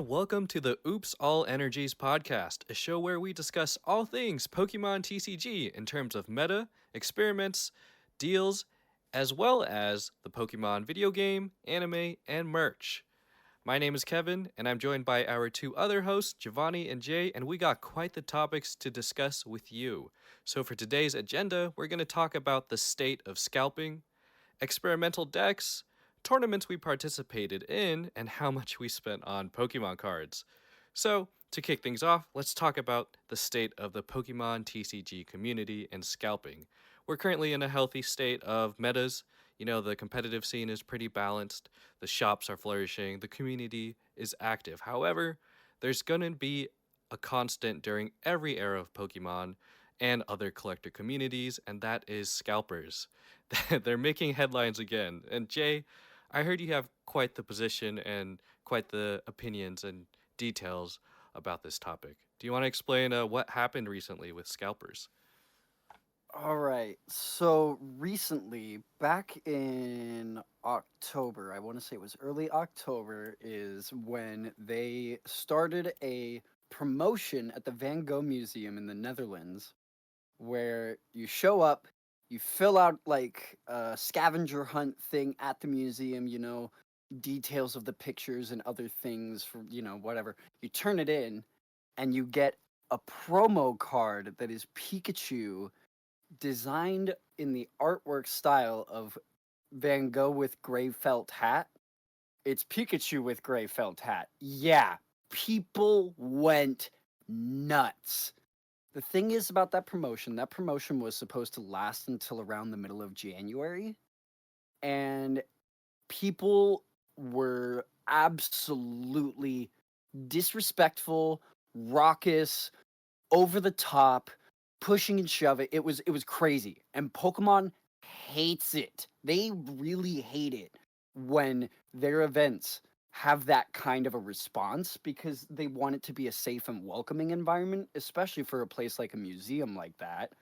and welcome to the Oops All Energies podcast, a show where we discuss all things Pokemon TCG in terms of meta, experiments, deals, as well as the Pokemon video game, anime, and merch. My name is Kevin, and I'm joined by our two other hosts, Jovani and Jay, and we got quite the topics to discuss with you. So, for today's agenda, we're going to talk about the state of scalping, experimental decks, tournaments we participated in, and how much we spent on Pokemon cards. So, to kick things off, let's talk about the state of the Pokemon TCG community and scalping. We're currently in a healthy state of metas. You know, the competitive scene is pretty balanced, the shops are flourishing, the community is active. However, there's going to be a constant during every era of Pokemon and other collector communities, and that is scalpers. They're making headlines again. And Jay, I heard you have quite the position and quite the opinions and details about this topic. Do you want to explain what happened recently with scalpers? All right. So recently, back in October, I want to say it was early October, is when they started a promotion at the Van Gogh Museum in the Netherlands where you show up, you fill out like a scavenger hunt thing at the museum, details of the pictures and other things for, whatever. You turn it in and you get a promo card that is Pikachu designed in the artwork style of Van Gogh with gray felt hat. It's Pikachu with gray felt hat. Yeah, people went nuts. The thing is about that promotion was supposed to last until around the middle of January, and people were absolutely disrespectful, raucous, over the top, pushing and shoving. It was crazy. And Pokemon hates it. They really hate it when their events have that kind of a response because they want it to be a safe and welcoming environment, especially for a place like a museum like that.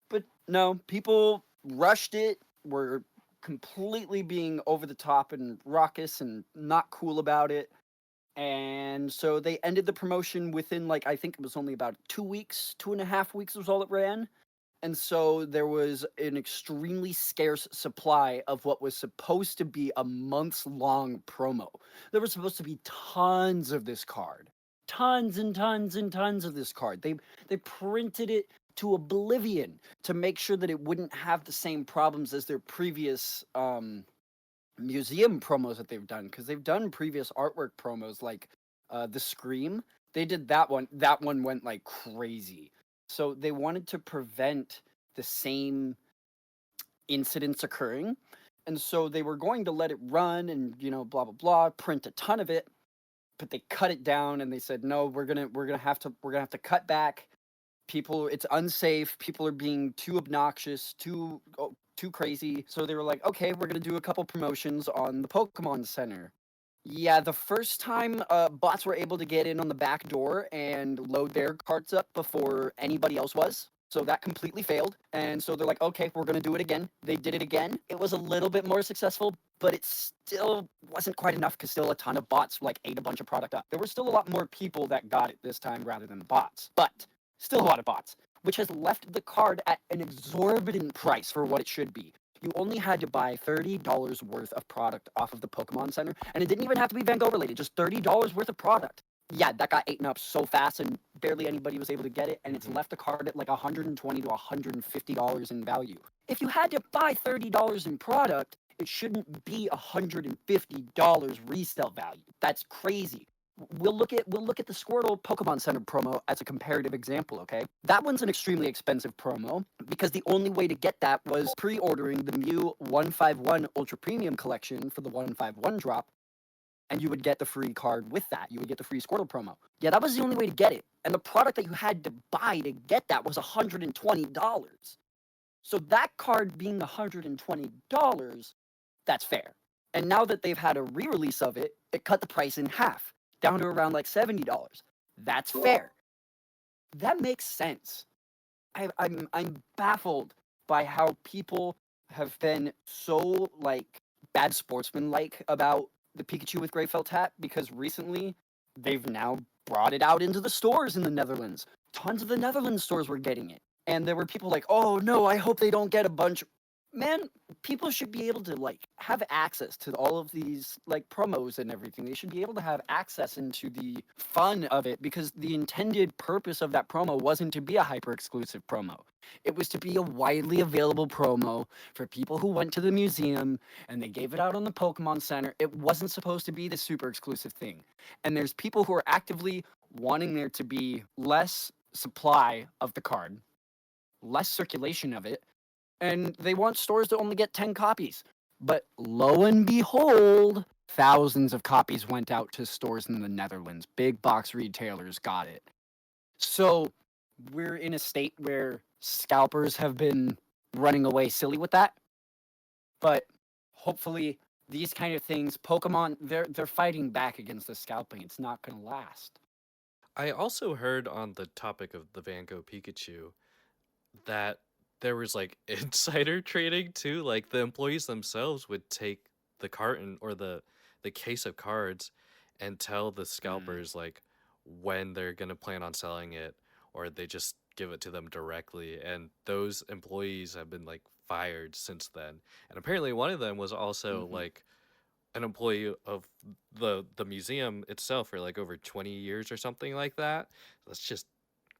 But no, people rushed it, were completely being over the top and raucous and not cool about it. And so they ended the promotion within, like, I think it was only about 2 weeks, 2.5 weeks was all it ran. And so there was an extremely scarce supply of what was supposed to be a months long promo. There was supposed to be tons of this card. Tons and tons and tons of this card. They printed it to oblivion to make sure that it wouldn't have the same problems as their previous museum promos that they've done, because they've done previous artwork promos like the Scream. They did that one. That one went like crazy. So they wanted to prevent the same incidents occurring, and so they were going to let it run and blah blah blah, print a ton of it, but they cut it down and they said no, we're gonna have to cut back. People, it's unsafe. People are being too obnoxious, too crazy. So they were like, okay, we're gonna do a couple promotions on the Pokemon Center. Yeah, the first time bots were able to get in on the back door and load their carts up before anybody else was. So that completely failed. And so they're like, okay, we're going to do it again. They did it again. It was a little bit more successful, but it still wasn't quite enough because still a ton of bots like ate a bunch of product up. There were still a lot more people that got it this time rather than bots, but still a lot of bots, which has left the card at an exorbitant price for what it should be. You only had to buy $30 worth of product off of the Pokemon Center, and it didn't even have to be Van Gogh related, just $30 worth of product. Yeah, that got eaten up so fast, and barely anybody was able to get it, and it's left the card at like $120 to $150 in value. If you had to buy $30 in product, it shouldn't be $150 resale value. That's crazy. We'll look at the Squirtle Pokemon Center promo as a comparative example, okay? That one's an extremely expensive promo because the only way to get that was pre-ordering the Mew 151 Ultra Premium collection for the 151 drop, and you would get the free card with that. You would get the free Squirtle promo. Yeah, that was the only way to get it. And the product that you had to buy to get that was $120. So that card being $120, that's fair. And now that they've had a re-release of it, it cut the price in half, down to around like $70. That's fair. That makes sense. I'm baffled by how people have been so like bad sportsmanlike about the Pikachu with gray felt hat, because recently they've now brought it out into the stores in the Netherlands. Tons of the Netherlands stores were getting it. And there were people like, oh no, I hope they don't get a bunch. Man, people should be able to like have access to all of these like promos and everything. They should be able to have access into the fun of it, because the intended purpose of that promo wasn't to be a hyper exclusive promo. It was to be a widely available promo for people who went to the museum and they gave it out on the Pokemon Center. It wasn't supposed to be the super exclusive thing. And there's people who are actively wanting there to be less supply of the card, less circulation of it, and they want stores to only get 10 copies. But lo and behold, thousands of copies went out to stores in the Netherlands. Big box retailers got it. So we're in a state where scalpers have been running away silly with that. But hopefully these kind of things, Pokemon, they're fighting back against the scalping. It's not going to last. I also heard on the topic of the Van Gogh Pikachu that there was like insider trading too. Like the employees themselves would take the carton or the case of cards and tell the Mm. scalpers like when they're gonna plan on selling it, or they just give it to them directly. And those employees have been like fired since then. And apparently one of them was also Mm-hmm. like an employee of the museum itself for like over 20 years or something like that. That's just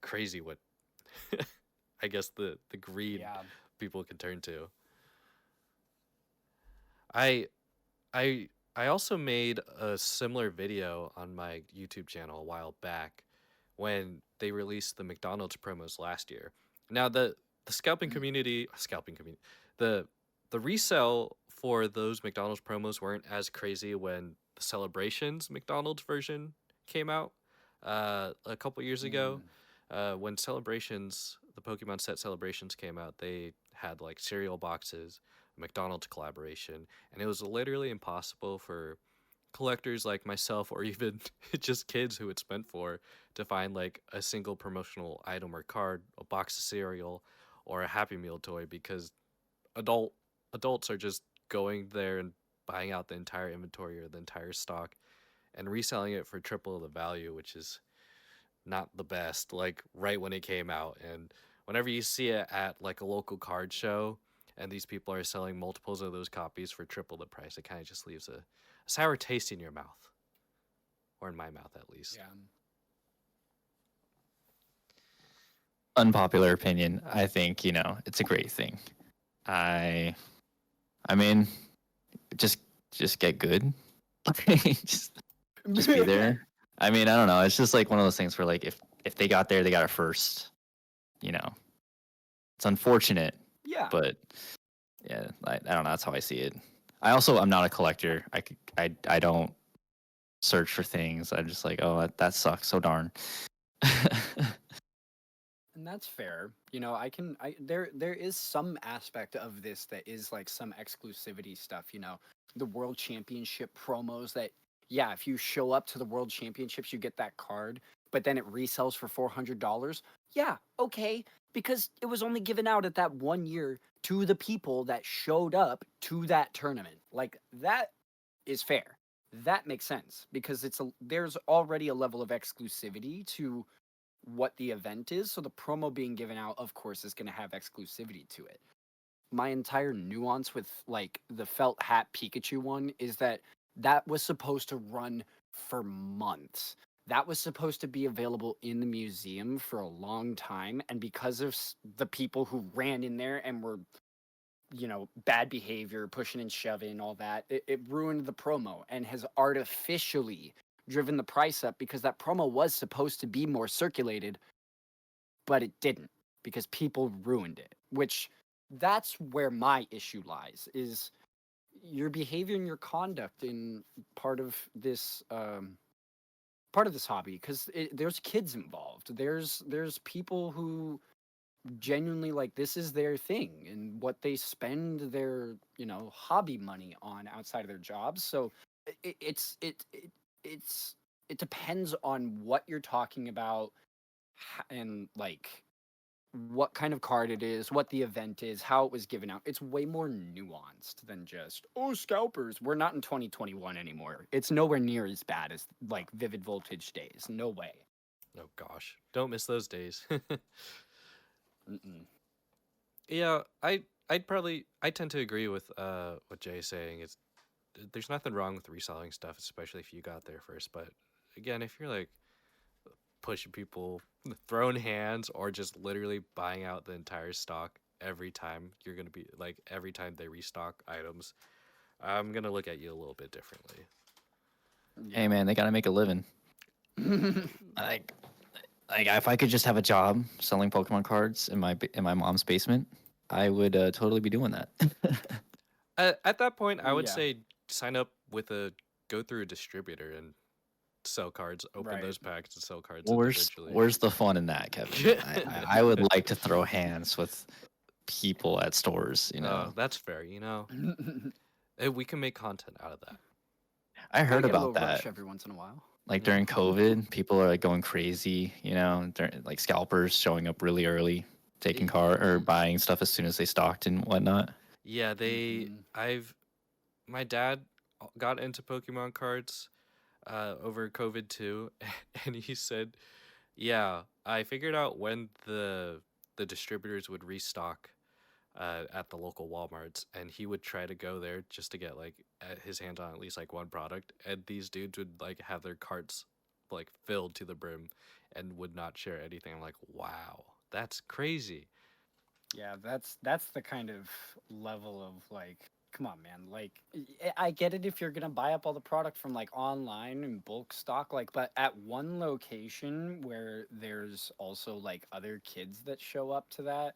crazy what I guess the greed Yeah. people can turn to. I I also made a similar video on my YouTube channel a while back when they released the McDonald's promos last year. Now the scalping community, the the resale for those McDonald's promos weren't as crazy when the Celebrations McDonald's version came out a couple years ago. Mm. When Celebrations, the Pokemon set Celebrations came out, they had like cereal boxes, McDonald's collaboration, and it was literally impossible for collectors like myself or even just kids who it's meant for to find like a single promotional item or card, a box of cereal, or a Happy Meal toy because adult adults are just going there and buying out the entire inventory or the entire stock and reselling it for triple the value, which is not the best, like right when it came out. And whenever you see it at like a local card show and these people are selling multiples of those copies for triple the price, it kind of just leaves a sour taste in your mouth, or in my mouth at least. Yeah. Unpopular opinion. I think, it's a great thing. I mean, just get good. just be there. I mean, I don't know. It's just like one of those things where like if they got there, they got it first. It's unfortunate, Yeah. but yeah, I don't know. That's how I see it. I'm not a collector. I don't search for things. I'm just like, oh, that sucks so darn. And that's fair. There is some aspect of this that is like some exclusivity stuff, the world championship promos that, yeah, if you show up to the world championships, you get that card, but then it resells for $400. Yeah, okay, because it was only given out at that 1 year to the people that showed up to that tournament. Like that is fair. That makes sense because there's already a level of exclusivity to what the event is. So the promo being given out, of course, is going to have exclusivity to it. My entire nuance with like the felt hat Pikachu one is that that was supposed to run for months. That was supposed to be available in the museum for a long time. And because of the people who ran in there and were, bad behavior, pushing and shoving, all that, it ruined the promo and has artificially driven the price up because that promo was supposed to be more circulated, but it didn't because people ruined it. Which that's where my issue lies, is your behavior and your conduct in part of this hobby, because there's kids involved. There's people who genuinely like this is their thing and what they spend their hobby money on outside of their jobs. So it, it's it, it it's it depends on what you're talking about and like what kind of card it is, what the event is, how it was given out. It's way more nuanced than just, oh, scalpers. We're not in 2021 anymore. It's nowhere near as bad as like Vivid Voltage days. No way. Oh gosh, don't miss those days. Mm-mm. Yeah, I tend to agree with what Jay's saying. It's there's nothing wrong with reselling stuff, especially if you got there first. But again, if you're like pushing people, throwing hands, or just literally buying out the entire stock every time, you're gonna be like every time they restock items, I'm gonna look at you a little bit differently. Hey man, they gotta make a living. Yeah. Like, like if I could just have a job selling Pokemon cards in my mom's basement, I would totally be doing that. At that point, I would Yeah. say sign up with a go through a distributor and sell cards, open Right. those packs and sell cards Well, individually. where's the fun in that, Kevin? I would like to throw hands with people at stores. That's fair. You know, we can make content out of that. I Gotta heard get a about little that. rush every once in a while. Like Mhm. during COVID, people are like going crazy. Like scalpers showing up really early, taking car or buying stuff as soon as they stocked and whatnot. Yeah, Mhm. my dad got into Pokemon cards over COVID too, and he said, "Yeah, I figured out when the distributors would restock at the local Walmarts, and he would try to go there just to get like his hands on at least like one product, and these dudes would like have their carts like filled to the brim and would not share anything." I'm like, "Wow, that's crazy." Yeah, that's the kind of level of like, come on, man. Like, I get it if you're gonna buy up all the product from like online and bulk stock, like, but at one location where there's also like other kids that show up to that,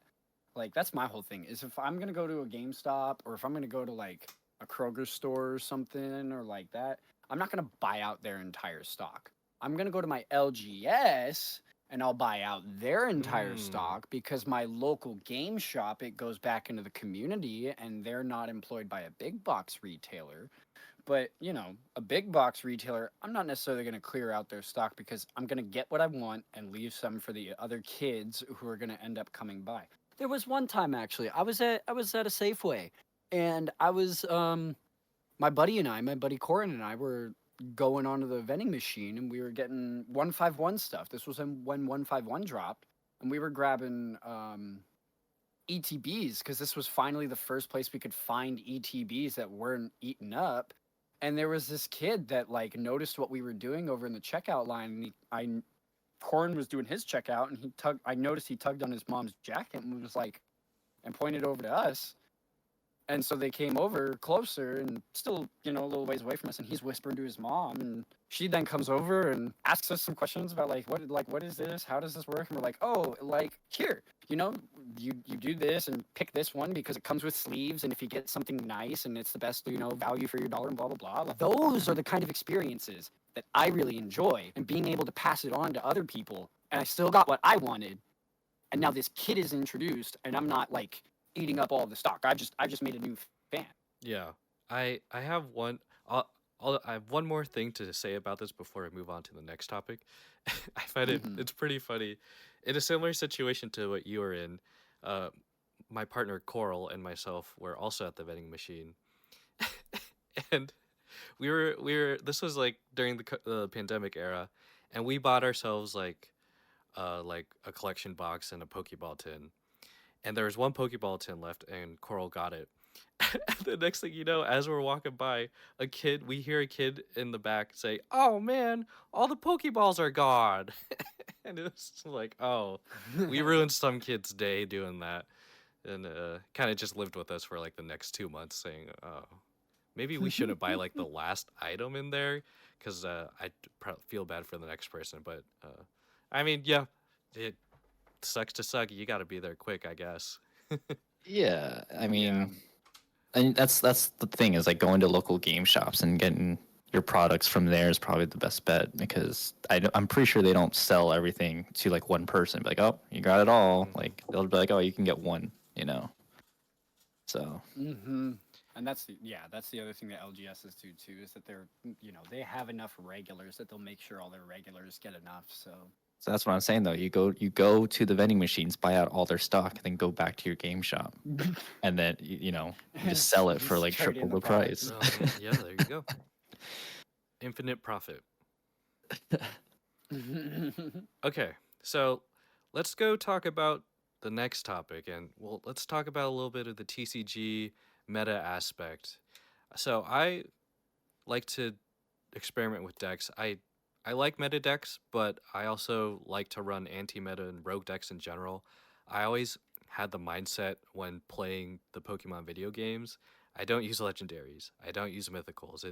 like, that's my whole thing. Is if I'm gonna go to a GameStop or if I'm gonna go to like a Kroger store or something or like that, I'm not gonna buy out their entire stock. I'm gonna go to my LGS and I'll buy out their entire Mm. stock because my local game shop, it goes back into the community and they're not employed by a big box retailer. But, you know, a big box retailer, I'm not necessarily going to clear out their stock because I'm going to get what I want and leave some for the other kids who are going to end up coming by. There was one time actually, I was at a Safeway and my buddy and I, my buddy Corin and I were going onto the vending machine and we were getting 151 stuff. This was when 151 dropped, and we were grabbing ETBs because this was finally the first place we could find ETBs that weren't eaten up. And there was this kid that like noticed what we were doing over in the checkout line, and Corin was doing his checkout, and I noticed he tugged on his mom's jacket and was like, and pointed over to us. And so they came over closer and still, you know, a little ways away from us. And he's whispering to his mom. And she then comes over and asks us some questions about what is this? How does this work? And we're like, oh, like here, you know, you do this and pick this one because it comes with sleeves. And if you get something nice and it's the best, you know, value for your dollar and blah, blah, blah. Like, those are the kind of experiences that I really enjoy, and being able to pass it on to other people. And I still got what I wanted. And now this kid is introduced and I'm not like eating up all the stock. I just made a new fan. Yeah, I have one. I have one more thing to say about this before I move on to the next topic. I find Mm-hmm. it's pretty funny. In a similar situation to what you were in, uh, my partner Coral and myself were also at the vending machine, and we were. This was like during the pandemic era, and we bought ourselves like a collection box and a Pokeball tin, and there was one Pokeball tin left, and Coral got it. The next thing you know, as we're walking by, we hear a kid in the back say, "Oh man, all the Pokeballs are gone," and it's like, "Oh, we ruined some kid's day doing that," and kind of just lived with us for like the next 2 months, saying, "Oh, maybe we shouldn't buy like the last item in there, because feel bad for the next person." But I mean, yeah, it sucks to suck. You got to be there quick, I guess. Yeah, I Yeah. mean, and that's the thing is like going to local game shops and getting your products from there is probably the best bet because I'm pretty sure they don't sell everything to like one person. Be like, oh, you got it all. Mhm. Like they'll be like, oh, you can get one. So Mm-hmm. And that's the other thing that LGSs do too, is that they're, you know, they have enough regulars that they'll make sure all their regulars get enough. So So that's what I'm saying though. You go to the vending machines, buy out all their stock, and then go back to your game shop, and then you just sell it for like Straight triple in the the price. Oh, man, yeah, there you go. Infinite profit. Okay, so let's go talk about the next topic, and well, let's talk about a little bit of the TCG meta aspect. So I like to experiment with decks. I like meta decks, but I also like to run anti-meta and rogue decks in general. I always had the mindset when playing the Pokemon video games. I don't use legendaries. I don't use mythicals.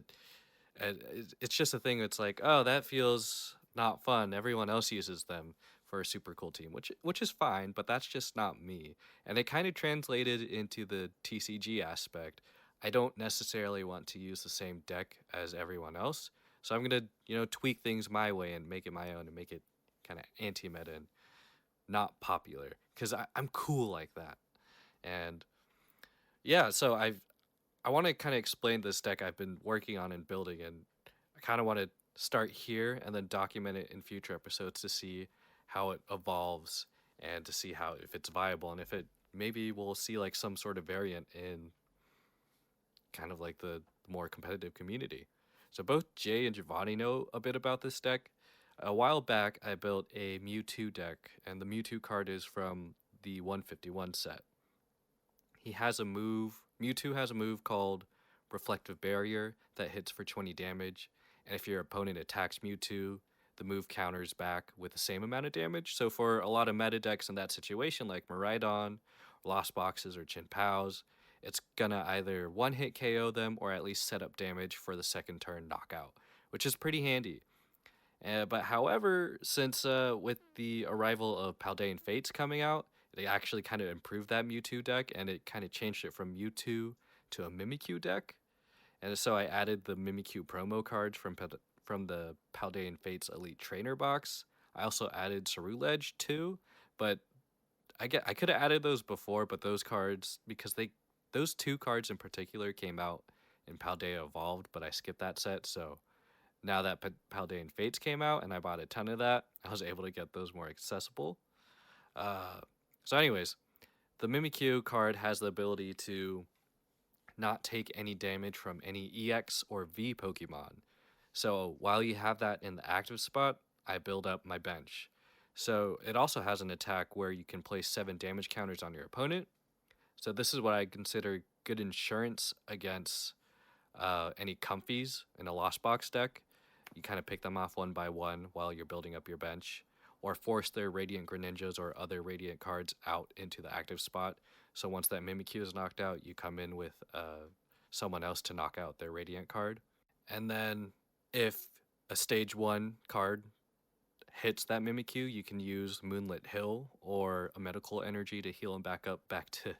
It's just a thing that's like, oh, that feels not fun. Everyone else uses them for a super cool team, which is fine, but that's just not me. And it kind of translated into the TCG aspect. I don't necessarily want to use the same deck as everyone else, so I'm gonna tweak things my way and make it my own and make it kind of anti-meta and not popular because I'm cool like that. And yeah, so I want to kind of explain this deck I've been working on and building, and I kind of want to start here and then document it in future episodes to see how it evolves and to see how if it's viable and if it maybe we'll see like some sort of variant in kind of like the more competitive community. So both Jay and Giovanni know a bit about this deck. A while back, I built a Mewtwo deck, and the Mewtwo card is from the 151 set. He has a move. Mewtwo has a move called Reflective Barrier that hits for 20 damage, and if your opponent attacks Mewtwo, the move counters back with the same amount of damage. So for a lot of meta decks in that situation, like Miraidon, Lost Boxes, or Chin Pows, it's gonna either one hit KO them or at least set up damage for the second turn knockout, which is pretty handy. But however, since with the arrival of Paldean Fates coming out, they actually kind of improved that Mewtwo deck, and it kind of changed it from Mewtwo to a Mimikyu deck. And so I added the Mimikyu promo cards from the Paldean Fates Elite Trainer box. I also added Ceruledge too, but I could have added those before, but those cards because those two cards in particular came out in Paldea Evolved, but I skipped that set, so now that Paldean Fates came out and I bought a ton of that, I was able to get those more accessible. Uh, so, anyways, the Mimikyu card has the ability to not take any damage from any EX or V Pokemon. So, while you have that in the active spot, I build up my bench. So, it also has an attack where you can place 7 damage counters on your opponent. So, this is what I consider good insurance against any comfies in a Lost Box deck. You kind of pick them off one by one while you're building up your bench, or force their Radiant Greninjas or other Radiant cards out into the active spot. So once that Mimikyu is knocked out, you come in with someone else to knock out their Radiant card. And then if a stage 1 card hits that Mimikyu, you can use Moonlit Hill or a Medical Energy to heal him back to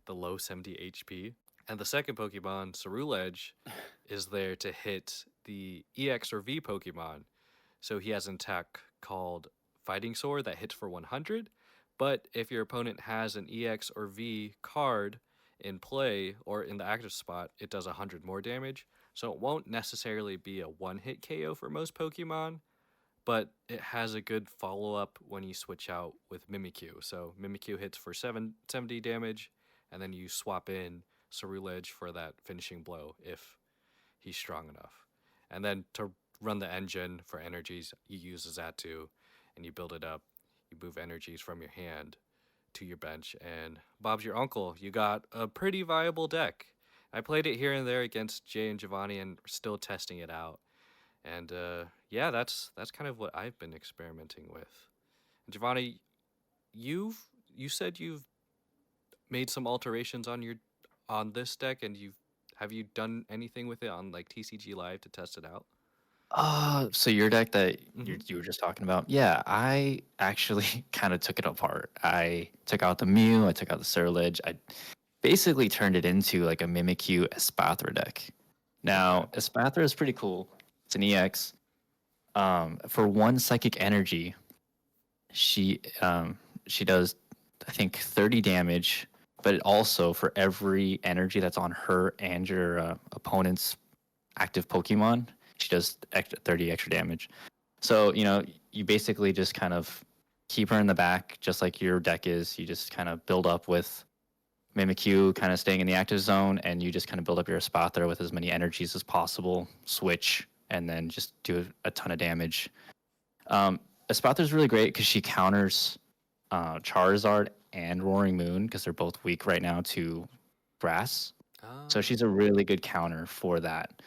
the low 70 HP. And the second Pokemon, Ceruledge, is there to hit the EX or V Pokemon. So he has an attack called Fighting Sword that hits for 100. But if your opponent has an EX or V card in play or in the active spot, it does 100 more damage. So it won't necessarily be a one-hit KO for most Pokemon, but it has a good follow-up when you switch out with Mimikyu. So Mimikyu hits for 70 damage, and then you swap in Ceruledge for that finishing blow if he's strong enough. And then to run the engine for energies, you use Zatu, and you build it up. You move energies from your hand to your bench, and Bob's your uncle. You got a pretty viable deck. I played it here and there against Jay and Giovanni, and still testing it out. And yeah, that's kind of what I've been experimenting with. And Giovanni, you said you've made some alterations on this deck, and have you done anything with it on like TCG Live to test it out? So your deck that Mm-hmm. you were just talking about, yeah, I actually kind of took it apart. I took out the Mew, I took out the Surlage, I basically turned it into like a Mimikyu Espathra deck. Now, Espathra is pretty cool. It's an EX. For 1 psychic energy, she does I think 30 damage, but it also for every energy that's on her and your opponent's active Pokemon, she does 30 extra damage. So, you basically just kind of keep her in the back, just like your deck is. You just kind of build up with Mimikyu kind of staying in the active zone, and you just kind of build up your Espathra with as many energies as possible, switch, and then just do a ton of damage. Espathra is really great because she counters Charizard and Roaring Moon because they're both weak right now to grass. So she's a really good counter for that.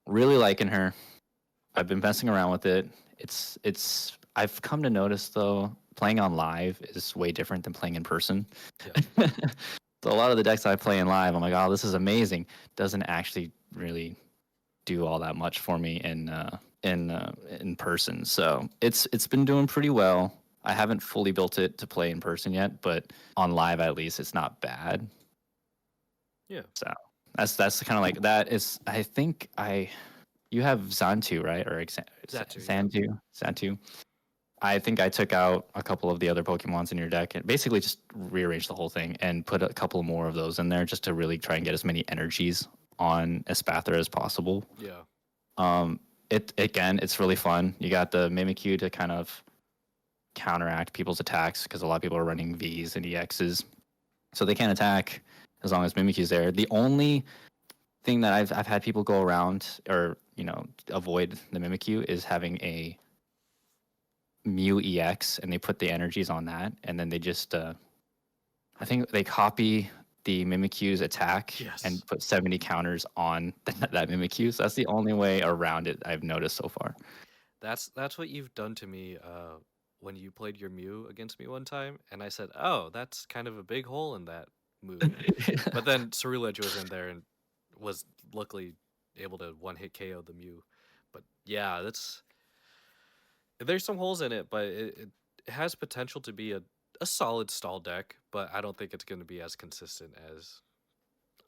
Really liking her. I've been messing around with it. It's I've come to notice though, playing on live is way different than playing in person. Yeah. So a lot of the decks I play in live, I'm like, oh, this is amazing. Doesn't actually really do all that much for me in person. So it's been doing pretty well. I haven't fully built it to play in person yet, but on live at least it's not bad. Yeah. So that's kind of like that is I think you have Xantu, right? Or Xatu, yeah. Xantu. I think I took out a couple of the other Pokemons in your deck and basically just rearranged the whole thing and put a couple more of those in there just to really try and get as many energies on Espathra as possible. Yeah. It's really fun. You got the Mimikyu to kind of counteract people's attacks because a lot of people are running Vs and EXs, so they can't attack as long as Mimikyu's there. The only thing that I've had people go around or avoid the Mimikyu is having a Mew EX, and they put the energies on that, and then they just I think they copy the Mimikyu's attack and put 70 counters on that Mimikyu. So that's the only way around it I've noticed so far. That's what you've done to me when you played your Mew against me one time, and I said, "Oh, that's kind of a big hole in that move." But then Ceruledge was in there and was luckily able to one-hit KO the Mew. But yeah, there's some holes in it, but it has potential to be a solid stall deck, but I don't think it's going to be as consistent as,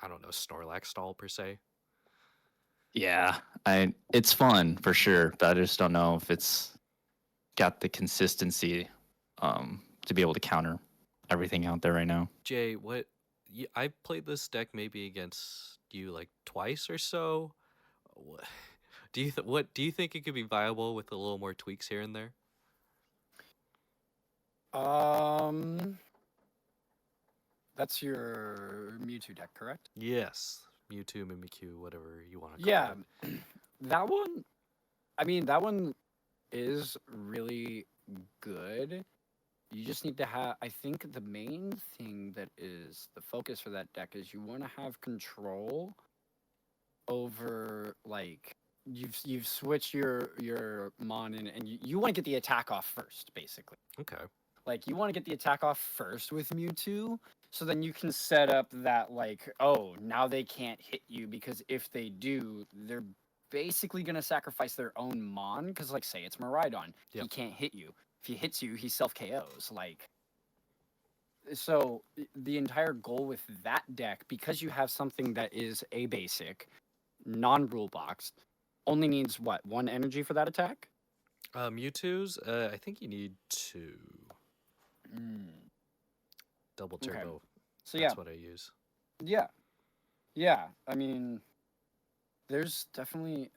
I don't know, Snorlax stall per se. Yeah, it's fun for sure, but I just don't know if it's got the consistency to be able to counter everything out there right now. Jay, I played this deck maybe against you like twice or so. What do you think it could be viable with a little more tweaks here and there? That's your Mewtwo deck, correct? Yes, Mewtwo, Mimikyu, whatever you want to call Yeah, it. that one. I mean, that one is really good. You just need to have. I think the main thing that is the focus for that deck is you want to have control over like you've switched your mon in, and you want to get the attack off first, basically. Okay. Like you want to get the attack off first with Mewtwo, so then you can set up that like, oh, now they can't hit you because if they do, they're basically gonna sacrifice their own mon. Because like, say it's Miraidon, he can't hit you. If he hits you, he self KOs. Like, so the entire goal with that deck, because you have something that is a basic, non-rule box, only needs what, one energy for that attack? Mewtwo's, I think you need 2. Double turbo. Okay. So That's what I use. Yeah. I mean, there's definitely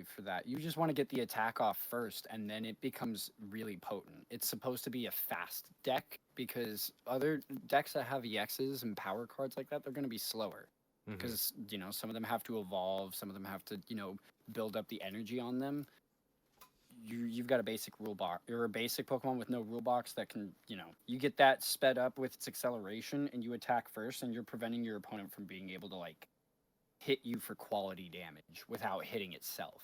for that. You just want to get the attack off first, and then it becomes really potent. It's supposed to be a fast deck because other decks that have EXs and power cards like that, they're going to be slower because some of them have to evolve, some of them have to build up the energy on them. You've got a basic rule box. You're a basic Pokemon with no rule box that can, you get that sped up with its acceleration, and you attack first, and you're preventing your opponent from being able to like hit you for quality damage without hitting itself.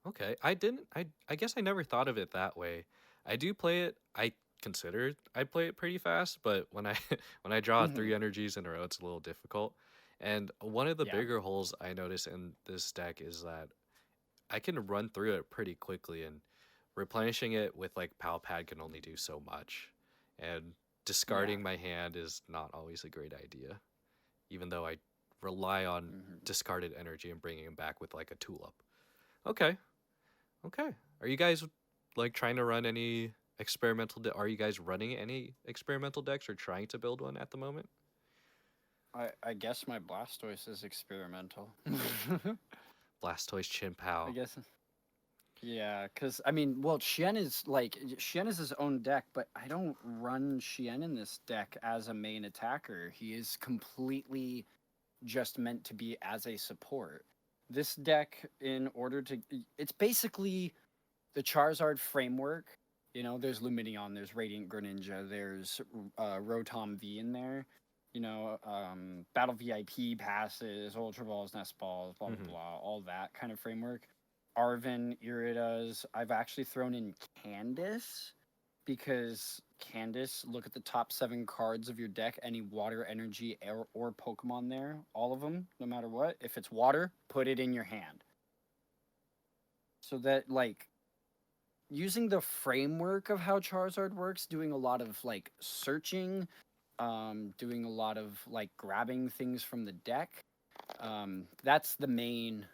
Okay, I guess I never thought of it that way. I do play it. I play it pretty fast, but when I when I draw 3 energies in a row, it's a little difficult. And one of the bigger holes I notice in this deck is that I can run through it pretty quickly, and replenishing it with like Pal Pad can only do so much. And discarding my hand is not always a great idea, even though I rely on discarded energy and bringing it back with like a Tulip. Okay. Are you guys like trying to run any are you guys running any experimental decks or trying to build one at the moment? I guess my Blastoise is experimental. Blastoise Chien-Pao. I guess. Yeah, because I mean, well, Shien is his own deck, but I don't run Shien in this deck as a main attacker. He is completely just meant to be as a support. This deck, in order to, it's basically the Charizard framework. You know, there's Lumineon, there's Radiant Greninja, there's Rotom V in there. You know, Battle VIP passes, Ultra Balls, Nest Balls, blah blah Mhm. blah, all that kind of framework. Arven, Iridas. I've actually thrown in Candace because Candace, look at the top 7 cards of your deck, any water, energy, or Pokemon there, all of them, no matter what. If it's water, put it in your hand. So that, like, using the framework of how Charizard works, doing a lot of, like, searching, doing a lot of, like, grabbing things from the deck, that's the main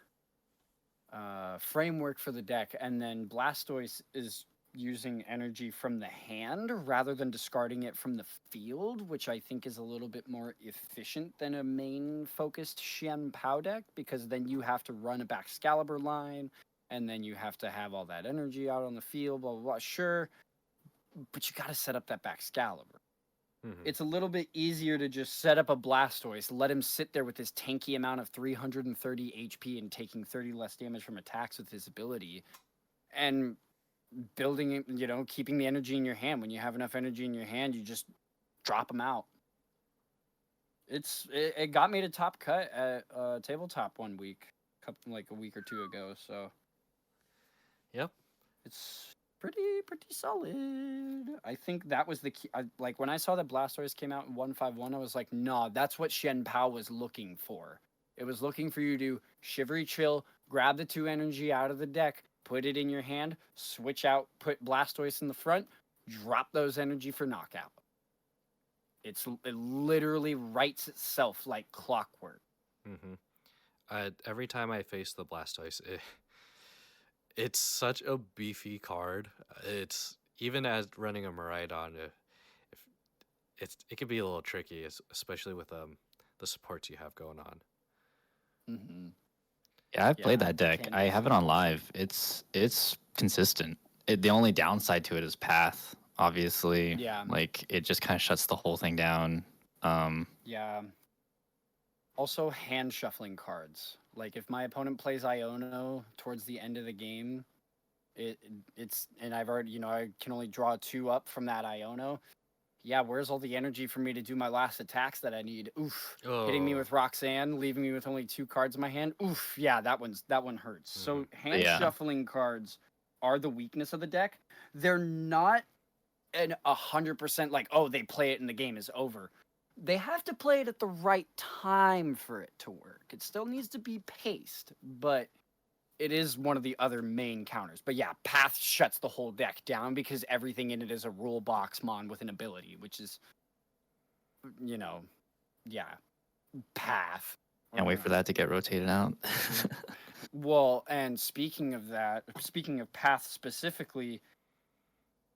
framework for the deck, and then Blastoise is using energy from the hand rather than discarding it from the field, which I think is a little bit more efficient than a main focused Xian Pao deck, because then you have to run a back Scalibur line, and then you have to have all that energy out on the field, blah blah blah. Sure, but you got to set up that back Scalibur. Mhm. It's a little bit easier to just set up a Blastoise, let him sit there with his tanky amount of 330 HP and taking 30 less damage from attacks with his ability, and building it, you know, keeping the energy in your hand. When you have enough energy in your hand, you just drop them out. It got me to top cut at tabletop one week, like a week or two ago. So Yep. it's pretty solid. I think that was the key. Like when I saw that Blastoise came out in 151, I was like, nah, that's what Shen Pao was looking for. It was looking for you to shivery chill, grab the 2 energy out of the deck, put it in your hand, switch out, put Blastoise in the front, drop those energy for knockout. It literally writes itself like clockwork. Mhm. Every time I face the Blastoise, it's such a beefy card. It's even as running a Miraidon, if it can be a little tricky, especially with the supports you have going on. Mm-hmm. Yeah, I've played Yeah, that deck. I Candace have it on live. It's consistent. The only downside to it is path. Obviously, Yeah, like it just kind of shuts the whole thing down. yeah. Also, hand shuffling cards. Like if my opponent plays Iono towards the end of the game, it's and I've already, you know, I can only draw 2 up from that Iono. Yeah, where's all the energy for me to do my last attacks that I need? Oof. Hitting me Oh. with Roxanne, leaving me with only 2 cards in my hand. Oof. Yeah, that one hurts. So Mhm. hand Yeah. shuffling cards are the weakness of the deck. They're not an 100% like, oh, they play it and the game is over. They have to play it at the right time for it to work. It still needs to be paced, but it is one of the other main counters. But yeah, Path shuts the whole deck down because everything in it is a rule box mon with an ability, which is, you know, yeah, Path. Can't wait for that to get rotated out. Well, and speaking of that, speaking of Path specifically,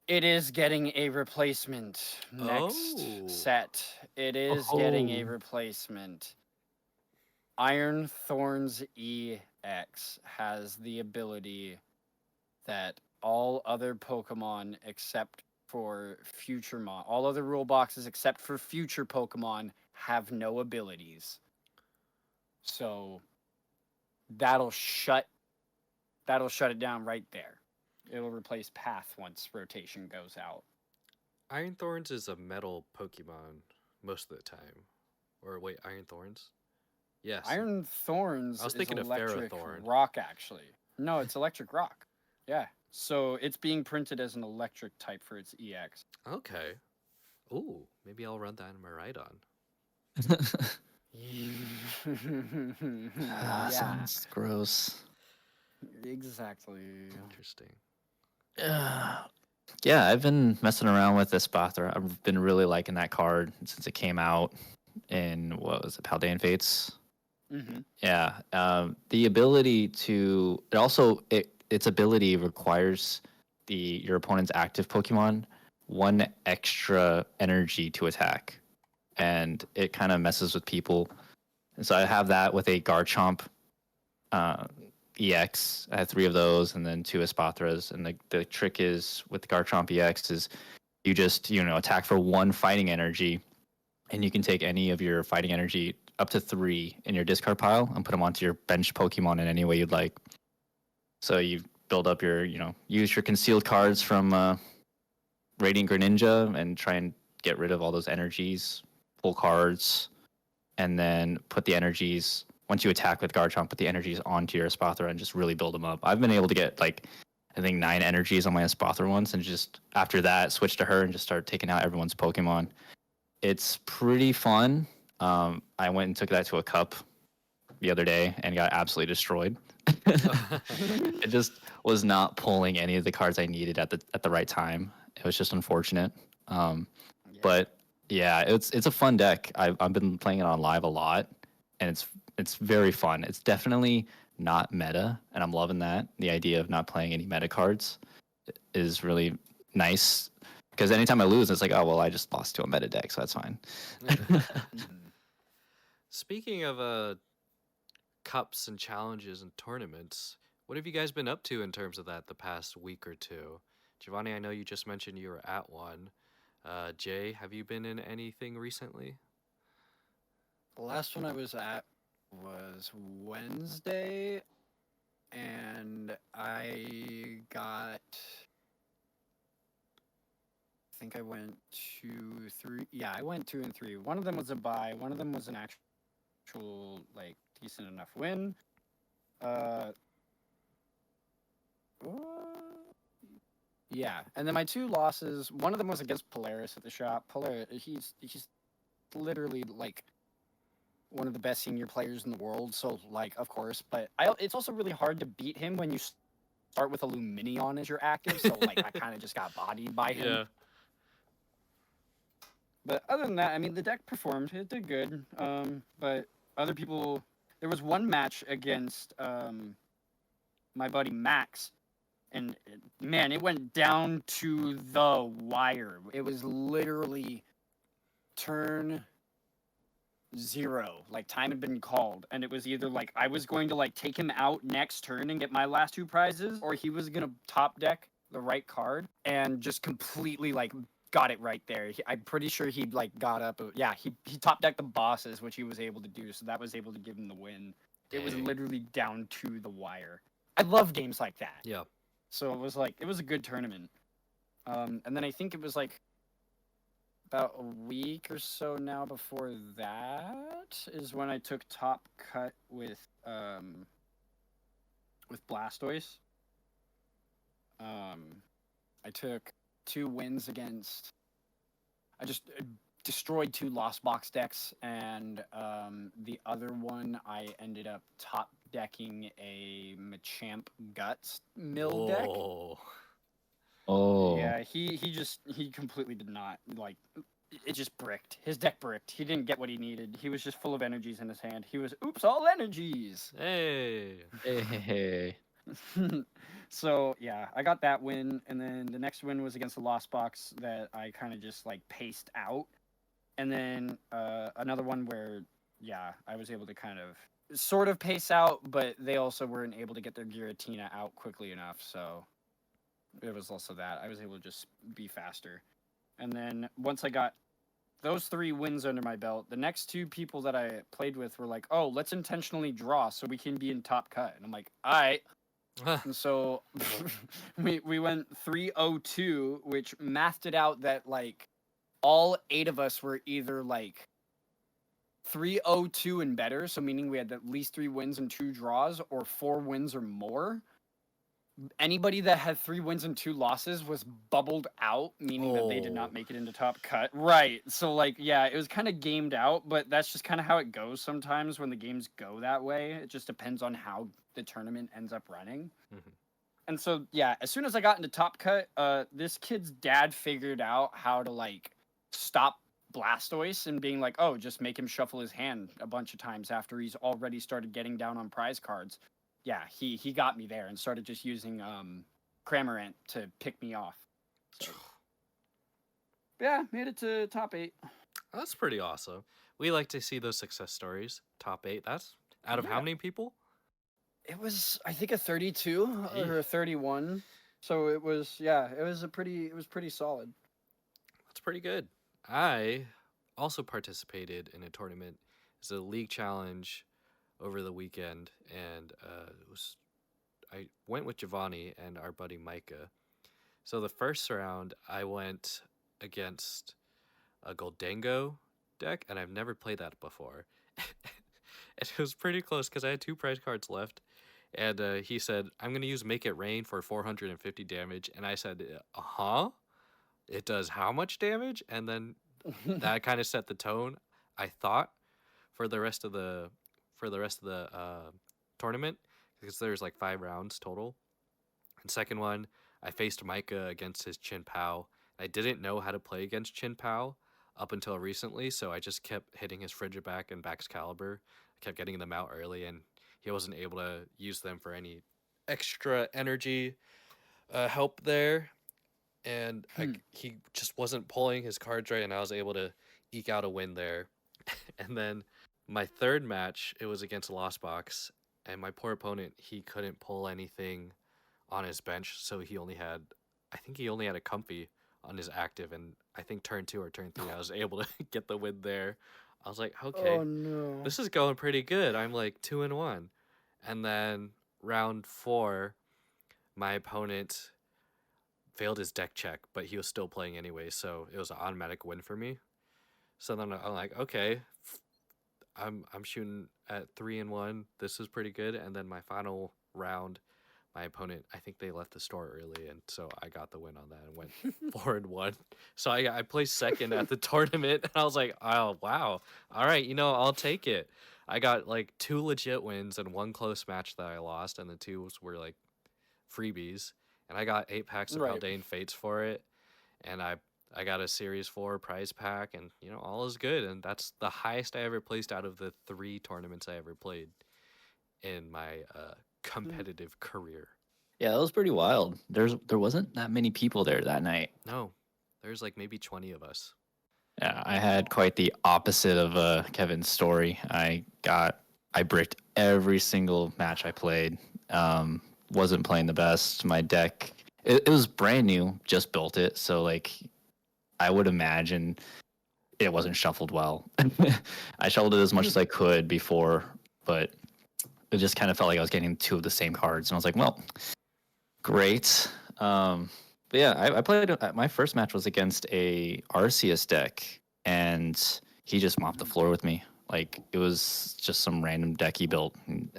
it is getting a replacement next Oh. set. It is getting a replacement. Iron Thorns EX has the ability that all other Pokemon except for future all other rule boxes except for future Pokemon have no abilities. So that'll shut it down right there. It'll replace Path once rotation goes out. Iron Thorns is a metal Pokemon most of the time. Or wait, Iron Thorns? Yes. Iron Thorns I was is thinking of electric Ferrothorn. rock, actually. No, it's electric rock. Yeah. So it's being printed as an electric type for its EX. Okay. Ooh, maybe I'll run that in Miraidon. Ah, Yeah, sounds gross. exactly. Interesting. Yeah, I've been messing around with this Spothra. I've been really liking that card since it came out in, what was it, Paldean Fates? Mm-hmm. Yeah, the ability to its ability requires your opponent's active Pokemon 1 extra energy to attack, and it kind of messes with people. And so I have that with a Garchomp EX. I had 3 of those, and then 2 Espathras. And the trick is with the Garchomp EX is you just attack for 1 fighting energy, and you can take any of your fighting energy up to 3 in your discard pile and put them onto your bench Pokemon in any way you'd like. So you build up your, use your concealed cards from Radiant Greninja and try and get rid of all those energies, pull cards, and then put the energies, once you attack with Garchomp, put the energies onto your Espathra and just really build them up. I've been able to get, like, I think 9 energies on my Espathra once, and just after that, switch to her and just start taking out everyone's Pokemon. It's pretty fun. I went and took that to a cup the other day and got absolutely destroyed. It just was not pulling any of the cards I needed at the right time. It was just unfortunate. But yeah, it's a fun deck. I've been playing it on live a lot, and it's very fun. It's definitely not meta, and I'm loving that. The idea of not playing any meta cards is really nice, because anytime I lose, it's like, oh well, I just lost to a meta deck, so that's fine. Speaking of cups and challenges and tournaments, what have you guys been up to in terms of that the past week or two? Jovani, I know you just mentioned you were at one. Jay, have you been in anything recently? The last one I was at was Wednesday, and I think I went 2, 3. Yeah, I went 2 and 3. One of them was a bye. One of them was an actual, like, decent enough win. Yeah, and then my 2 losses. One of them was against Polaris at the shop. Polaris, he's literally like one of the best senior players in the world. So, like, of course, but it's also really hard to beat him when you start with a Luminion as your active. So, like, I kind of just got bodied by him. Yeah. But other than that, I mean, the deck performed. It did good. But other people, there was one match against my buddy Max, and man, it went down to the wire. It was literally turn 0. Like, time had been called, and it was either like I was going to like take him out next turn and get my last 2 prizes, or he was gonna top deck the right card and just completely like got it right there. I'm pretty sure he like got up. Yeah, he top decked the bosses, which he was able to do, so that was able to give him the win. It was literally down to the wire. I love games like that. Yeah. So it was a good tournament. And then I think it was like about a week or so now before that is when I took top cut with Blastoise. I took 2 wins against. I just destroyed 2 Lost Box decks, and the other one I ended up top decking a Machamp Guts mill deck. Oh. Yeah, he completely did not like. It just bricked. His deck bricked. He didn't get what he needed. He was just full of energies in his hand. He was all energies. Hey. Hey. So yeah, I got that win, and then the next win was against the Lost Box that I kind of just like paced out, and then another one where I was able to kind of sort of pace out, but they also weren't able to get their Giratina out quickly enough, so it was also that I was able to just be faster. And then once I got those 3 wins under my belt, the next 2 people that I played with were like, "Oh, let's intentionally draw so we can be in top cut." And I'm like, "All right." And so we went 3-0-2, which mathed it out that like all 8 of us were either like 3-0-2 and better, so meaning we had at least 3 wins and 2 draws, or 4 wins or more. Anybody that had 3 wins and 2 losses was bubbled out, meaning that they did not make it into top cut. Right. So like, yeah, it was kind of gamed out, but that's just kind of how it goes sometimes when the games go that way. It just depends on how the tournament ends up running. Mm-hmm. And so, yeah, as soon as I got into top cut, this kid's dad figured out how to like stop Blastoise and being like, oh, just make him shuffle his hand a bunch of times after he's already started getting down on prize cards. Yeah, he got me there and started just using Cramorant to pick me off. So, yeah, made it to top 8. That's pretty awesome. We like to see those success stories. Top 8. That's out of how many people? It was, I think, a 32 Eesh. or a 31. So it was, yeah, it was pretty solid. That's pretty good. I also participated in a tournament. It's a league challenge over the weekend, and I went with Jovani and our buddy Micah. So the first round, I went against a Goldango deck, and I've never played that before. It was pretty close because I had two prize cards left, and he said, "I'm gonna use Make It Rain for 450 damage," and I said, "Huh? It does how much damage?" And then that kind of set the tone. I thought for the rest of the tournament, because there's like 5 rounds total. And second one, I faced Micah against his Chin Pao. I didn't know how to play against Chin Pao up until recently, so I just kept hitting his Frigiback and Baxcalibur. I kept getting them out early, and he wasn't able to use them for any extra energy help there. And he just wasn't pulling his cards right, and I was able to eke out a win there. And then my third match, it was against Lost Box, and my poor opponent, he couldn't pull anything on his bench, so I think he only had a comfy on his active, and I think turn 2 or turn 3, I was able to get the win there. I was like, okay, Oh no. this is going pretty good. I'm like 2-1. And then round 4, my opponent failed his deck check, but he was still playing anyway, so it was an automatic win for me. So then I'm like, okay, I'm shooting at 3-1. This is pretty good. And then my final round, my opponent, I think they left the store early, and so I got the win on that and went 4-1. So I placed second at the tournament, and I was like, oh wow, all right, I'll take it. I got like 2 legit wins and 1 close match that I lost, and the 2 were like freebies, and I got 8 packs of Right. Haldane Fates for it, and I got a Series 4 prize pack, and all is good, and that's the highest I ever placed out of the 3 tournaments I ever played in my competitive career. Yeah, that was pretty wild. There wasn't that many people there that night. No, there's like maybe 20 of us. Yeah, I had quite the opposite of Kevin's story. I bricked every single match I played. Wasn't playing the best. My deck, it was brand new, just built it, so like I would imagine it wasn't shuffled well. I shuffled it as much as I could before, but it just kind of felt like I was getting 2 of the same cards, and I was like, well, great. But yeah, I played. My first match was against a Arceus deck, and he just mopped the floor with me. Like it was just some random deck he built. And,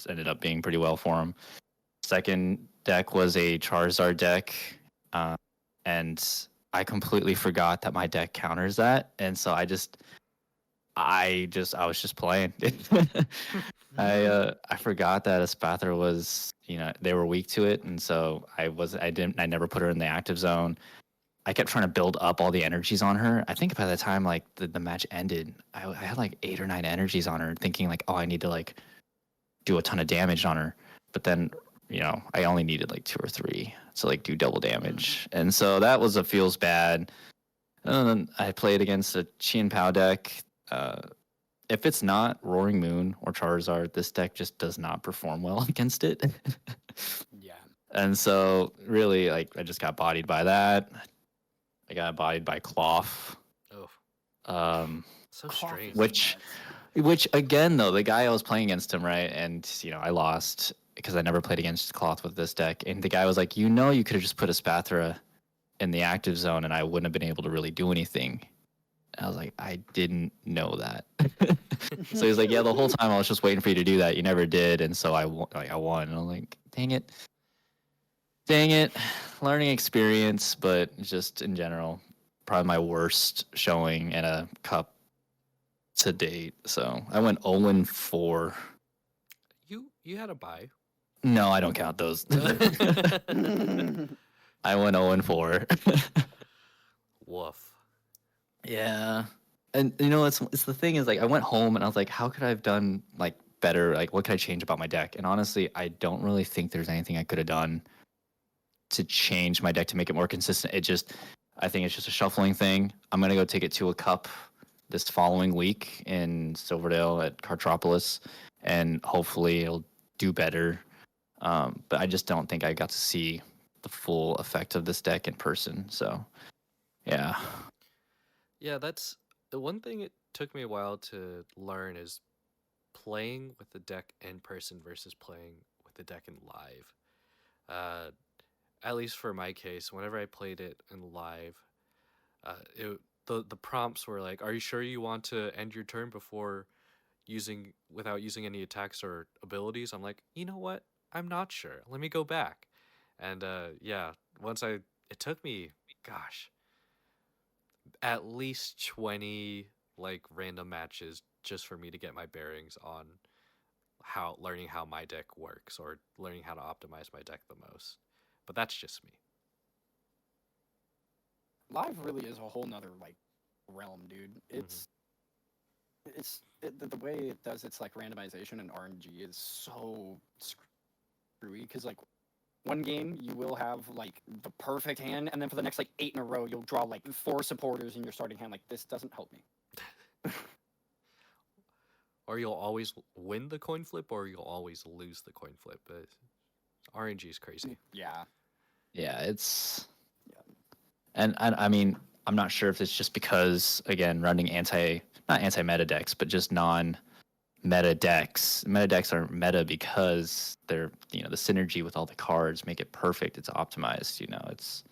ended up being pretty well for him. Second deck was a Charizard deck, and I completely forgot that my deck counters that, and so I was just playing. I forgot that Espathra was, they were weak to it, and so I never put her in the active zone. I kept trying to build up all the energies on her. I think by the time like the match ended, I had like 8 or 9 energies on her, thinking like, oh, I need to like do a ton of damage on her. But then, I only needed like 2 or 3 to like do double damage, and so that feels bad. And then I played against a Chien Pao deck. If it's not Roaring Moon or Charizard, this deck just does not perform well against it. Yeah. And so really, like, I just got bodied by that. I got bodied by Cloth. Oh, so strange. Which again, though, the guy I was playing against him, right? And, I lost because I never played against Cloth with this deck. And the guy was like, you could have just put a Spathra in the active zone and I wouldn't have been able to really do anything. I was like, I didn't know that. So he's like, yeah, the whole time I was just waiting for you to do that. You never did. And so I won. And I'm like, dang it. Learning experience, but just in general, probably my worst showing in a cup to date. So I went 0-4. You had a bye. No, I don't count those. I went 0-4. Woof. Yeah. And it's the thing is, like, I went home and I was like, how could I have done like better? Like, what could I change about my deck? And honestly, I don't really think there's anything I could have done to change my deck to make it more consistent. I think it's just a shuffling thing. I'm gonna go take it to a cup this following week in Silverdale at Cartropolis, and hopefully it'll do better. But I just don't think I got to see the full effect of this deck in person. So yeah. Yeah, that's the one thing it took me a while to learn is playing with the deck in person versus playing with the deck in live. Uh, at least for my case, whenever I played it in live, the prompts were like, "Are you sure you want to end your turn before without using any attacks or abilities?" I'm like, you know what? I'm not sure. Let me go back. And yeah, it took me, gosh, at least 20 like random matches just for me to get my bearings on learning how my deck works or learning how to optimize my deck the most. But that's just me. Live really is a whole nother like realm, dude. The way it does its like randomization and RNG is so screwy because like one game you will have like the perfect hand, and then for the next like 8 in a row you'll draw like 4 supporters in your starting hand. Like this doesn't help me. Or you'll always win the coin flip or you'll always lose the coin flip. But RNG is crazy. Yeah. Yeah, it's Yeah. and I mean, I'm not sure if it's just because again, running not anti-meta decks, but just non-meta decks. Meta decks are meta because they're, the synergy with all the cards make it perfect. It's optimized,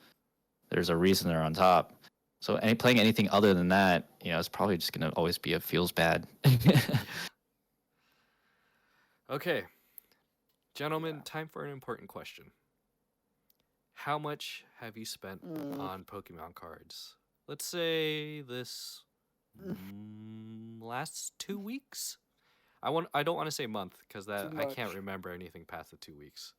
there's a reason they're on top. So playing anything other than that, it's probably just going to always be a feels bad. Okay. Gentlemen, Yeah. time for an important question. How much have you spent on Pokemon cards? Let's say this last 2 weeks. I don't want to say month because I can't remember anything past the 2 weeks.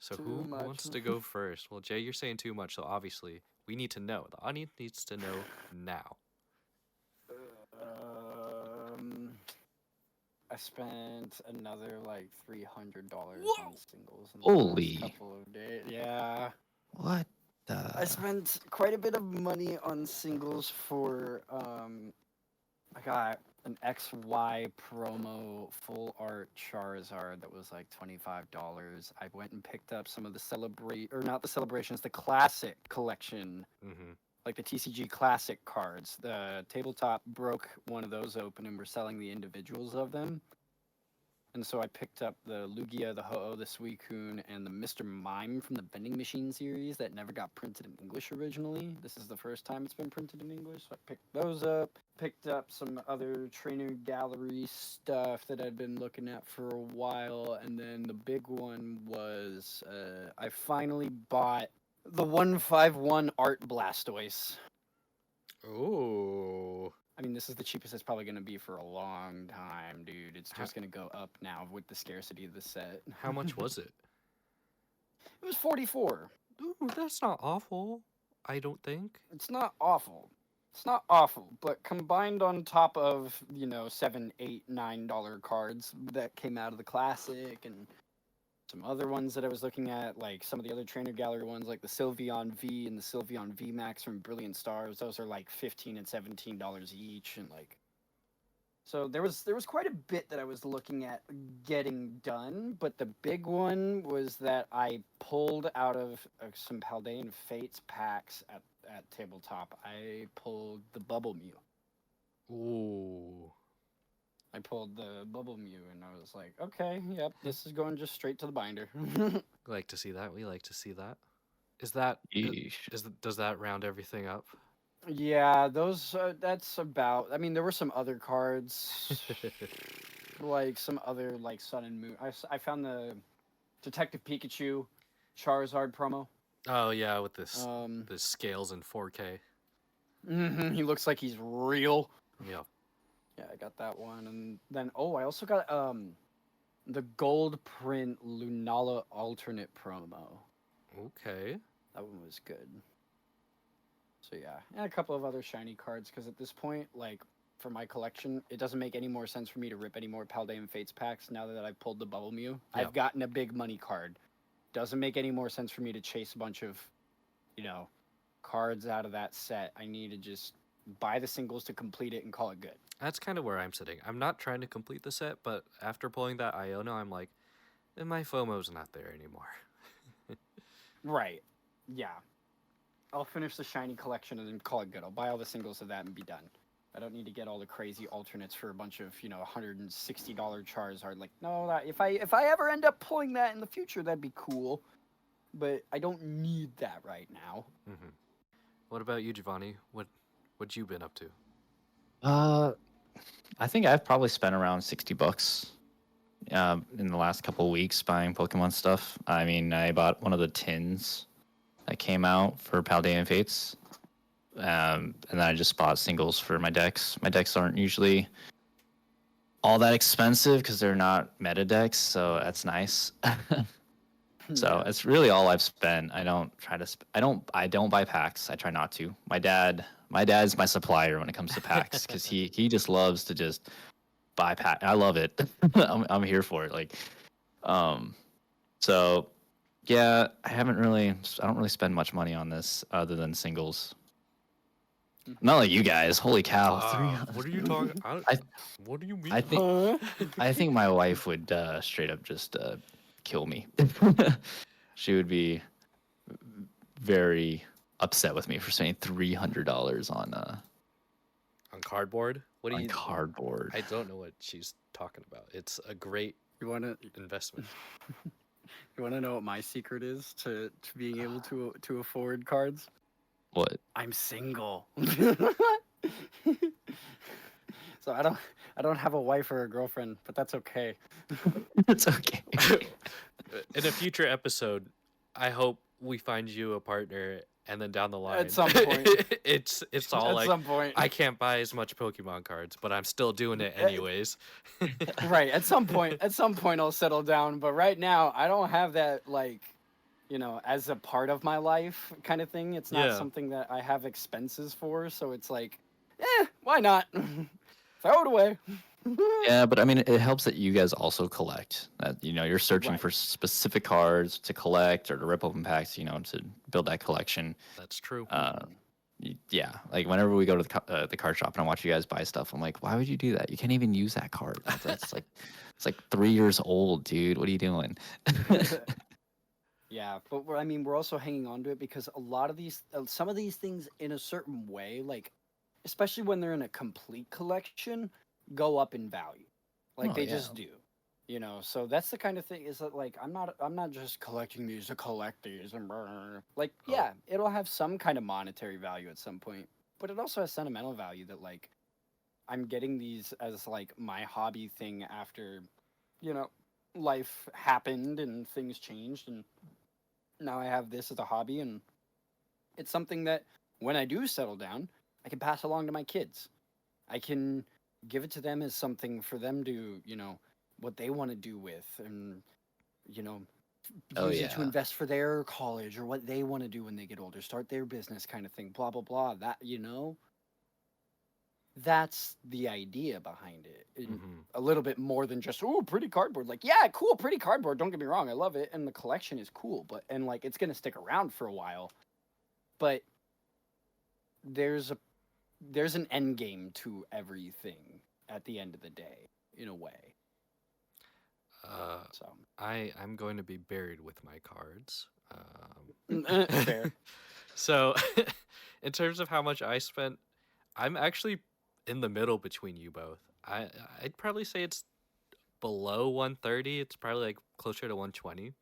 So who wants to go first? Well, Jay, you're saying too much, so obviously we need to know. The audience needs to know now. I spent another like $300 on singles in the Holy. last couple of days. Yeah. What the? I spent quite a bit of money on singles for I got an XY promo full art Charizard that was like $25. I went and picked up some of the not the celebrations, the classic collection. Mm-hmm. Like the TCG classic cards. The tabletop broke one of those open and we're selling the individuals of them. And so I picked up the Lugia, the Ho-Oh, the Suicune, and the Mr. Mime from the Vending Machine series that never got printed in English originally. This is the first time it's been printed in English, so I picked those up. Picked up some other trainer gallery stuff that I'd been looking at for a while, and then the big one was I finally bought the 151 Art Blastoise. Oh. I mean, this is the cheapest it's probably going to be for a long time, dude. It's just going to go up now with the scarcity of the set. How much was it? It was 44. Ooh, that's not awful, I don't think. It's not awful. It's not awful, but combined on top of, $7, $8, $9 cards that came out of the classic and some other ones that I was looking at, like some of the other trainer gallery ones, like the Sylveon V and the Sylveon V Max from Brilliant Stars. Those are like $15 and $17 each, and like, so there was quite a bit that I was looking at getting done. But the big one was that I pulled out of some Paldean Fates packs at tabletop. I pulled the Bubble Mew. Ooh. I pulled the Bubble Mew, and I was like, okay, yep, this is going just straight to the binder. We like to see that. We like to see that. Does that round everything up? Yeah, those, that's about, I mean, there were some other cards, like some other, like Sun and Moon. I found the Detective Pikachu Charizard promo. Oh, yeah, with the scales in 4K. He looks like he's real. Yeah. Yeah, I got that one, and then I also got the gold print Lunala alternate promo. Okay. That one was good. So yeah, and a couple of other shiny cards because at this point, like for my collection, it doesn't make any more sense for me to rip any more Paldean Fates packs now that I've pulled the Bubble Mew. Yep. I've gotten a big money card. Doesn't make any more sense for me to chase a bunch of, cards out of that set. I need to just buy the singles to complete it and call it good. That's kind of where I'm sitting. I'm not trying to complete the set, but after pulling that Iona, I'm like, my FOMO's not there anymore. Right. Yeah. I'll finish the shiny collection and then call it good. I'll buy all the singles of that and be done. I don't need to get all the crazy alternates for a bunch of, $160 Charizard. Like, no, if I ever end up pulling that in the future, that'd be cool. But I don't need that right now. Mm-hmm. What about you, Jovani? What you been up to? I think I've probably spent around $60 in the last couple of weeks buying Pokemon stuff. I mean, I bought one of the tins that came out for Paldean Fates. And then I just bought singles for my decks. My decks aren't usually all that expensive because they're not meta decks, so that's nice. So it's really all I've spent. I don't try to. I don't buy packs. I try not to. My dad's my supplier when it comes to packs because he just loves to just buy pack. I love it. I'm here for it. Like, so yeah, I don't really spend much money on this other than singles. Not like you guys. Holy cow! What are you talking? What do you mean? I think my wife would straight up just kill me. She would be very upset with me for spending $300 on cardboard. What do you? Cardboard? I don't know what she's talking about. It's a great investment. You want to know what my secret is to being able to afford cards? What? I'm single. So I don't have a wife or a girlfriend, but that's okay. It's okay. In a future episode, I hope we find you a partner, and then down the line, At some point. it's all At like, some point. I can't buy as much Pokemon cards, but I'm still doing it anyways. Right. At some point I'll settle down, but right now I don't have that, like, as a part of my life kind of thing. It's not something that I have expenses for, so it's like, why not? Throw it away. Yeah, but I mean, it helps that you guys also collect. That you're searching Right. for specific cards to collect or to rip open packs. To build that collection. That's true. Yeah, like whenever we go to the card shop and I watch you guys buy stuff, I'm like, why would you do that? You can't even use that card. It's like 3 years old, dude. What are you doing? Yeah, but we're also hanging on to it because a lot of some of these things in a certain way, like, especially when they're in a complete collection, go up in value. Like, they just do. So that's the kind of thing, is that, like, I'm not just collecting these to collect these and like, yeah, it'll have some kind of monetary value at some point, but it also has sentimental value that, like, I'm getting these as, like, my hobby thing after, life happened and things changed, and now I have this as a hobby, and it's something that when I do settle down, I can pass along to my kids. I can give it to them as something for them to, what they want to do with, and, use it to invest for their college or what they want to do when they get older, start their business kind of thing, blah, blah, blah. That, that's the idea behind it. A little bit more than just, oh, pretty cardboard. Like, yeah, cool, pretty cardboard. Don't get me wrong. I love it. And the collection is cool, and like, it's going to stick around for a while, but there's an end game to everything at the end of the day, in a way. So I'm going to be buried with my cards. fair. So, in terms of how much I spent, I'm actually in the middle between you both. I'd probably say it's below 130. It's probably like closer to 120.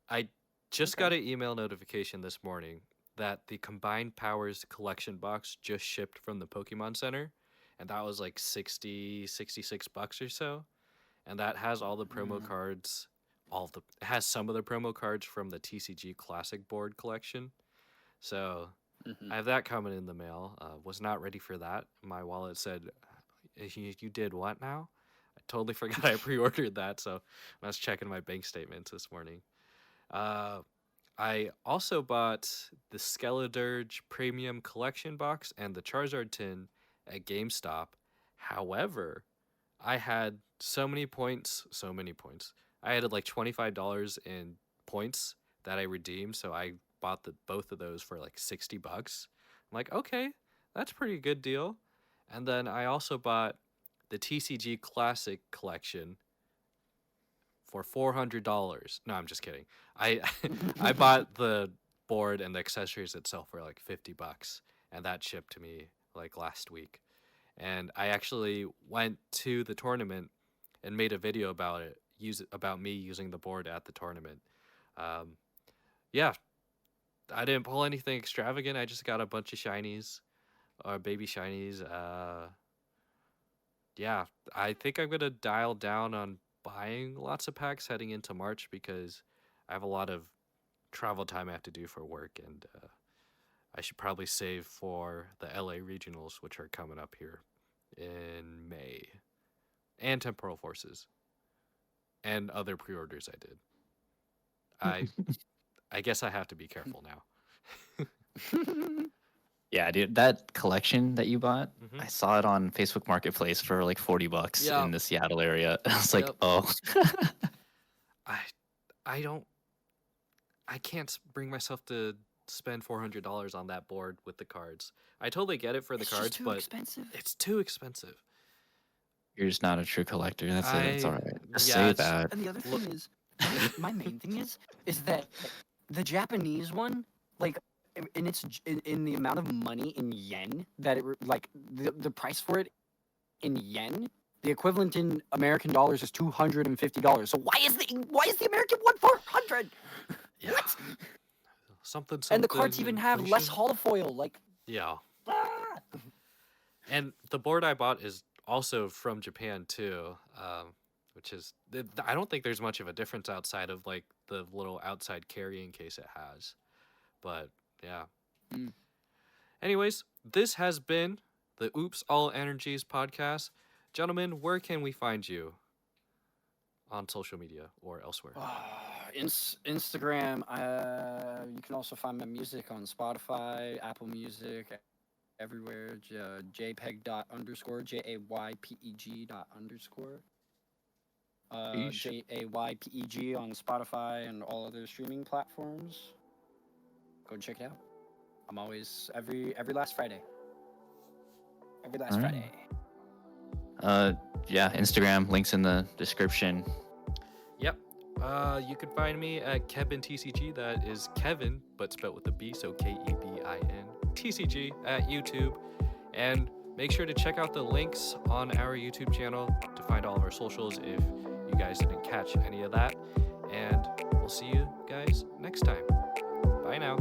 I just got an email notification this morning that the Combined Powers collection box just shipped from the Pokemon Center, and that was like 60, $66 or so. And that has all the promo cards, it has some of the promo cards from the TCG Classic board collection. So I have that coming in the mail. Was not ready for that. My wallet said, you did what now? I totally forgot I pre-ordered that, so I was checking my bank statements this morning. I also bought the Skeledirge Premium Collection Box and the Charizard tin at GameStop. However, I had so many points. I had like $25 in points that I redeemed, so I bought both of those for like $60. I'm like, okay, That's a pretty good deal. And then I also bought the TCG Classic Collection for $400. No, I'm just kidding. I I bought the board and the accessories itself for like $50, and that shipped to me like last week. And I actually went to the tournament and made a video about it, about me using the board at the tournament. Um, yeah, I didn't pull anything extravagant. I just got a bunch of shinies or baby shinies. Yeah, I think I'm gonna dial down on buying lots of packs heading into March because I have a lot of travel time I have to do for work, and I should probably save for the LA regionals, which are coming up here in May, and Temporal Forces, and other pre-orders I did. I guess I have to be careful now. Yeah, dude, that collection that you bought, Mhm. I saw it on Facebook Marketplace for like $40 Yeah. in the Seattle area. I was like, Yep. oh. I don't. I can't bring myself to spend $400 on that board with the cards. I totally get it for the It's cards, just too but expensive. it's too expensive. You're just not a true collector. That's it. It's all right. Just yeah, say it's- that. And the other Look- thing is, my main thing is that the Japanese one, like, and it's in the amount of money in yen that like the price for it in yen, the equivalent in American dollars is $250. So why is the American one 400? Yeah. What? Something. And the cards even have less inflation. holofoil. Like, Yeah. ah! And the board I bought is also from Japan too, which is I don't think there's much of a difference outside of like the little outside carrying case it has, but yeah. Mm. Anyways, this has been the Oops All Energies podcast, gentlemen. Where can we find you on social media or elsewhere? Instagram. You can also find my music on Spotify, Apple Music, everywhere. JPEG._, JAYPEG._. Yeesh. JAYPEG on Spotify and all other streaming platforms. Go and check it out. I'm always every last Friday. Every last Alright. Friday. Yeah, Instagram, links in the description. Yep. You can find me at Kebin TCG. That is Kevin, but spelled with a B, so KEBIN TCG at YouTube. And make sure to check out the links on our YouTube channel to find all of our socials if you guys didn't catch any of that. And we'll see you guys next time. Bye now.